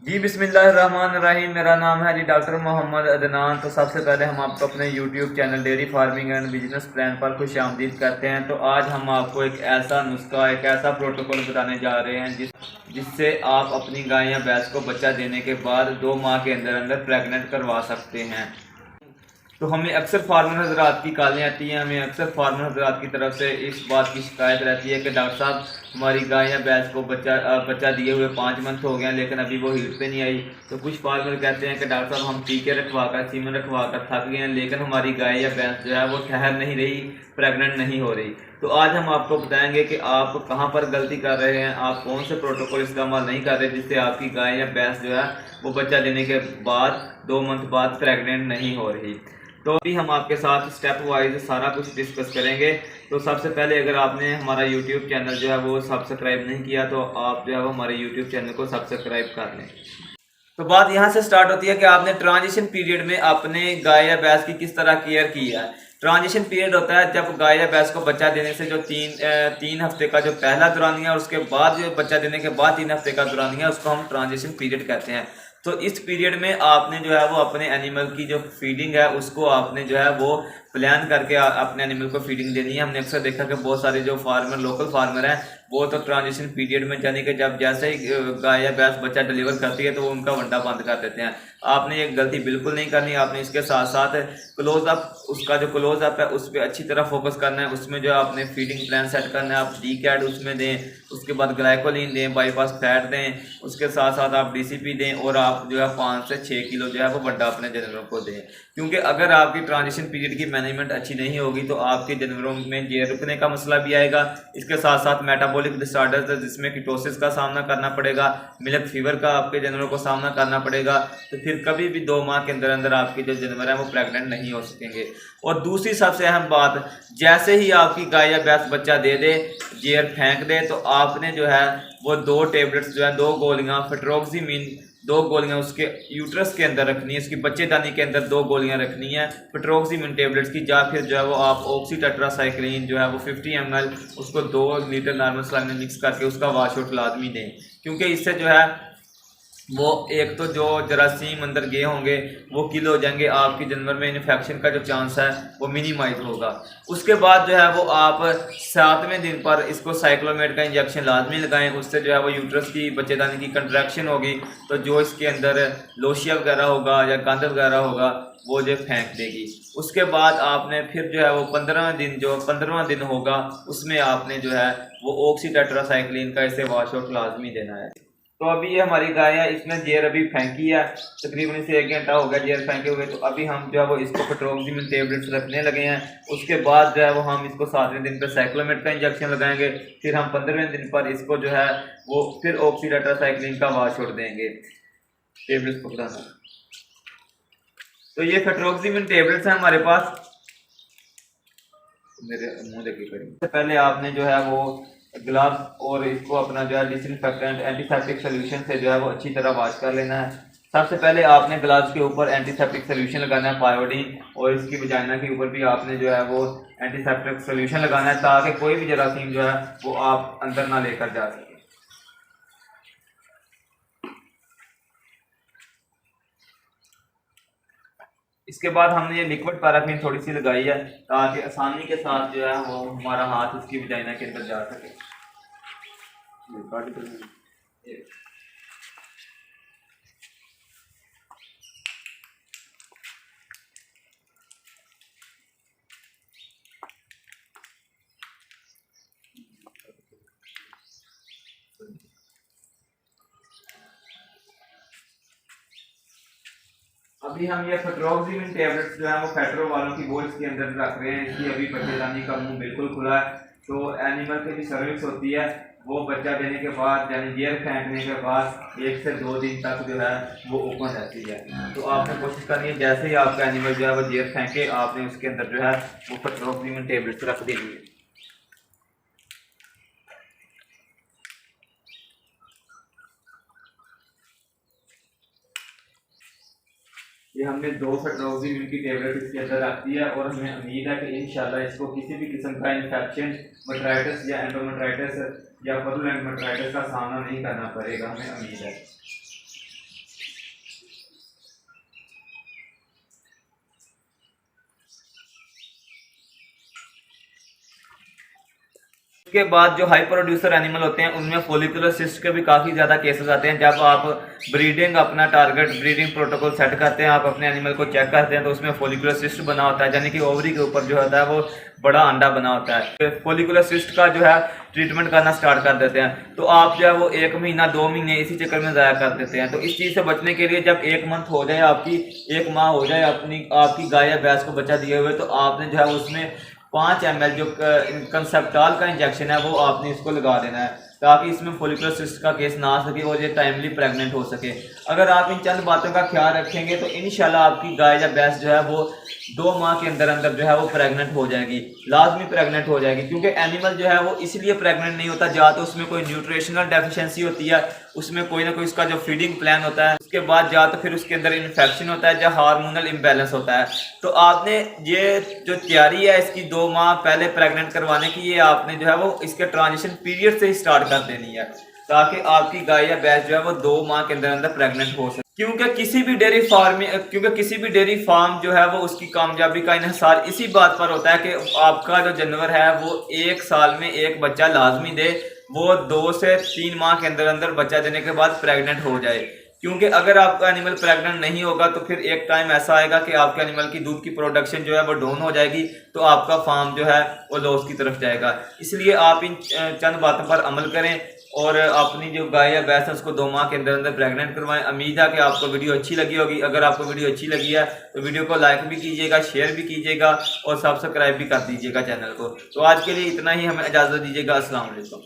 जी बिस्मिल्लाहिर्रहमानिर्रहीम। मेरा नाम है जी डॉक्टर मोहम्मद अदनान। तो सबसे पहले हम आपको अपने YouTube channel dairy farming and business plan पर खुश आमदीद करते हैं। तो आज हम आपको एक ऐसा नुस्खा, एक ऐसा प्रोटोकॉल बताने जा रहे हैं जिससे आप अपनी गाय या भैंस को बच्चा देने के बाद 2 माह के अंदर अंदर प्रेग्नेंट करवा सकते हैं। तो हमें अक्सर फार्मर हजरात की कॉलें आती हैं, हमें अक्सर फार्मर हजरात की तरफ से इस बात की शिकायत रहती है कि डॉक्टर साहब हमारी गाय या भैंस को बच्चा दिए हुए 5 मंथ हो गए लेकिन अभी वो हीट पे नहीं आई। तो कुछ फार्मर कहते हैं कि डॉक्टर साहब हम टीके रखवा कर, सीमन रखवा कर थक गए हैं लेकिन हमारी गाय या भैंस जो है वो ठहर नहीं रही, प्रेग्नेंट नहीं हो रही। तो आज हम आपको बताएंगे कि आप कहाँ पर गलती कर रहे हैं, आप कौन से प्रोटोकॉल इस्तेमाल नहीं कर रहे जिससे आपकी गाय या भैंस जो है वो बच्चा देने के बाद 2 मंथ बाद प्रेग्नेंट नहीं हो रही। तो अभी हम आपके साथ स्टेप वाइज सारा कुछ डिस्कस करेंगे। तो सबसे पहले अगर आपने हमारा यूट्यूब चैनल जो है वो सब्सक्राइब नहीं किया तो आप जो है वो हमारे यूट्यूब चैनल को सब्सक्राइब कर लें। तो बात यहाँ से स्टार्ट होती है कि आपने ट्रांजिशन पीरियड में अपने गाय या भैंस की किस तरह केयर की है। ट्रांजिशन पीरियड होता है जब गाय या भैंस को बच्चा देने से जो तीन हफ्ते का जो पहला दौरानिया और उसके बाद जो बच्चा देने के बाद 3 हफ्ते का दौरानिया, उसको हम ट्रांजिशन पीरियड कहते हैं। तो इस पीरियड में आपने जो है वो अपने एनिमल की जो फीडिंग है उसको आपने जो है वो प्लान करके अपने एनिमल को फीडिंग देनी है। हमने अक्सर देखा कि बहुत सारे जो फार्मर, लोकल फार्मर हैं, वो तो ट्रांजिशन पीरियड में यानी कि जब जैसे ही गाय या भैंस बच्चा डिलीवर करती है तो वो उनका वंडा बंद कर देते हैं। आपने ये गलती बिल्कुल नहीं करनी। आपने इसके साथ साथ क्लोजअप, उसका जो क्लोजअप है उस पर अच्छी तरह फोकस करना है। उसमें जो आपने फीडिंग प्लान सेट करना है, आप डी कैट उसमें दें, उसके बाद ग्लाइकोलिन दें, बाईपास फैट दें, उसके साथ साथ आप डीसीपी दें और आप जो है 5 से 6 किलो जो है वो वंडा अपने जानवरों को दें। क्योंकि अगर आपकी ट्रांजिशन पीरियड की मैनेजमेंट अच्छी नहीं होगी तो आपके जानवरों में जेर रुकने का मसला भी आएगा। इसके साथ साथ मेटाबॉलिक डिसऑर्डर्स जिसमें कीटोसिस का सामना करना पड़ेगा, मिल्क फीवर का आपके जानवरों को सामना करना पड़ेगा। तो फिर कभी भी 2 माह के अंदर अंदर आपके जो जानवर हैं वो प्रेग्नेंट नहीं हो सकेंगे। और दूसरी सबसे अहम बात, जैसे ही आपकी गाय या भैंस बच्चा दे दे, जेर फेंक दे, तो आपने जो है वो 2 टेबलेट्स जो है, 2 गोलियां पेट्रोक्सीमीन, 2 गोलियां उसके यूट्रस के अंदर रखनी है, उसकी बच्चेदानी के अंदर 2 गोलियां रखनी है पेट्रोक्सीमीन टेबलेट्स की। या फिर जो है वो आप ऑक्सी टेट्रासाइक्लिन जो है वो 50 ml उसको 2 लीटर नॉर्मल सलाइन में मिक्स करके उसका वाश आउट लाजमी दें। क्योंकि इससे जो है वो एक तो जो जरासीम अंदर गए होंगे वो किल हो जाएंगे, आपके जानवर में इन्फेक्शन का जो चांस है वो मिनिमाइज होगा। उसके बाद जो है वो आप 7वें दिन पर इसको साइक्लोमेट का इंजेक्शन लाजमी लगाएं। उससे जो है वो यूट्रस की, बच्चेदानी की कंट्रैक्शन होगी तो जो इसके अंदर लोशिया वगैरह होगा या गंद वगैरह होगा वो जो फेंक देगी। उसके बाद आपने फिर जो है वो 15वां दिन होगा उसमें आपने जो है वो ऑक्सी टेट्रासाइक्लिन का इसे वॉश आउट लाजमी देना है। तो अभी ये हमारी गाय है, इसने जेर अभी फेंकी है, तकरीबन इसे 1 घंटा हो गया जेर फेंके हुए। तो अभी हम जो है वो इसको पेट्रोक्सीमिन टेबलेट्स रखने लगे हैं। उसके बाद जो है वो हम इसको 7वें दिन पे साइक्लोमेट का इंजेक्शन लगाएंगे। फिर हम 15वें दिन पर इसको जो है वो फिर ऑक्सीडाटासाइक्लिन का वाश छोड़ देंगे टेबलेट्स को बनाना। तो ये पेट्रोक्सीमिन टेबलेट्स हैं हमारे पास। मेरे मुंह देखिए करिए। पहले आपने जो है वो ग्लव्स और इसको अपना जो है डिसइंफेक्टेंट एंटीसेप्टिक सोल्यूशन से जो है वो अच्छी तरह वॉश कर लेना है। सबसे पहले आपने ग्लव्स के ऊपर एंटीसेप्टिक सोल्यूशन लगाना है, पायोडीन, और इसकी वजाइना के ऊपर भी आपने जो है वो एंटीसेप्टिक सोल्यूशन लगाना है ताकि कोई भी जरासीम जो है वो आप अंदर ना लेकर जा सके। इसके बाद हमने ये लिक्विड पैराफिन थोड़ी सी लगाई है ताकि आसानी के साथ जो है वो हमारा हाथ उसकी वजाइना के अंदर जा सके। अभी हम ये पेट्रोक्सीमिन टेबलेट्स जो है वो फेटरो वालों की बोल्स के अंदर रख रहे हैं। इसकी अभी बच्चेदानी का मुंह बिल्कुल खुला है। तो एनिमल की जो सर्विस होती है वो बच्चा देने के बाद यानी जेर फेंकने के बाद 1 से 2 दिन तक जो है वो ओपन रहती है। तो आपने कोशिश करनी है जैसे ही आपका एनिमल जो है वो जेर फेंके आपने उसके अंदर जो है वो पेट्रोक्सीमिन टेबलेट्स रख देनी है। ये हमने 2 पेट्रोक्सीमिन की टेबलेट इसके अंदर रख दी है और हमें उम्मीद है कि इंशाल्लाह इसको किसी भी किस्म का इन्फेक्शन, मटराइटिस या एंडोमेट्राइटिस या फरुलेंट मटराइटिस का सामना नहीं करना पड़ेगा, हमें उम्मीद है। उसके बाद जो हाई प्रोड्यूसर एनिमल होते हैं उनमें फॉलिकुलर सिस्ट के भी काफ़ी ज़्यादा केसेस आते हैं। जब आप ब्रीडिंग अपना टारगेट ब्रीडिंग प्रोटोकॉल सेट करते हैं, आप अपने एनिमल को चेक करते हैं तो उसमें फॉलिकुलर सिस्ट बना होता है, यानी कि ओवरी के ऊपर जो होता है वो बड़ा अंडा बना होता है। फॉलिकुलर सिस्ट का जो है ट्रीटमेंट करना स्टार्ट कर देते हैं तो आप जो है वो 1 महीना 2 महीने इसी चक्कर में ज़ाया कर देते हैं। तो इस चीज़ से बचने के लिए जब 1 मंथ हो जाए, आपकी 1 माह हो जाए आपकी गाय या भैंस को बच्चा दिए हुए, तो आपने जो है उसमें 5 ml जो कंसेप्टाल का इंजेक्शन है वो आपने इसको लगा देना है, ताकि इसमें फॉलिकुलर सिस्ट का केस ना आ सके और ये टाइमली प्रेग्नेंट हो सके। अगर आप इन चंद बातों का ख्याल रखेंगे तो इंशाल्लाह आपकी गाय या भैंस जो है वो 2 माह के अंदर अंदर जो है वो प्रेग्नेंट हो जाएगी, लाजमी प्रेग्नेंट हो जाएगी। क्योंकि एनिमल जो है वो इसलिए प्रेग्नेंट नहीं होता, या तो उसमें कोई न्यूट्रिशनल डेफिशिएंसी होती है, उसमें कोई ना कोई उसका जो फीडिंग प्लान होता है, उसके बाद या तो फिर उसके अंदर इन्फेक्शन होता है या हार्मोनल इम्बैलेंस होता है। तो आपने ये जो तैयारी है इसकी 2 माह पहले प्रेग्नेंट करवाने की, ये आपने जो है वो इसके ट्रांजिशन पीरियड से ही स्टार्ट कर देनी है, ताकि आपकी गाय या भैंस जो है वो 2 माह के अंदर अंदर प्रेग्नेंट हो सके। क्योंकि किसी भी डेयरी फार्म जो है वो उसकी कामयाबी का इन्हिसार इसी बात पर होता है कि आपका जो जानवर है वो 1 साल में 1 बच्चा लाजमी दे, वो 2 से 3 माह के अंदर अंदर बच्चा देने के बाद प्रेग्नेंट हो जाए। क्योंकि अगर आपका एनिमल प्रेग्नेंट नहीं होगा तो फिर एक टाइम ऐसा आएगा कि आपके एनिमल की दूध की प्रोडक्शन जो है वो डाउन हो जाएगी, तो आपका फार्म जो है वो लॉस की तरफ जाएगा। इसलिए आप इन चंद बातों पर अमल करें और अपनी जो गाय या भैंस है उसको 2 माह के अंदर अंदर प्रेग्नेंट करवाएं। उम्मीद है कि आपको वीडियो अच्छी लगी होगी। अगर आपको वीडियो अच्छी लगी है तो वीडियो को लाइक भी कीजिएगा, शेयर भी कीजिएगा और सब्सक्राइब भी कर दीजिएगा चैनल को। तो आज के लिए इतना ही, हमें इजाज़त दीजिएगा। अस्सलाम वालेकुम।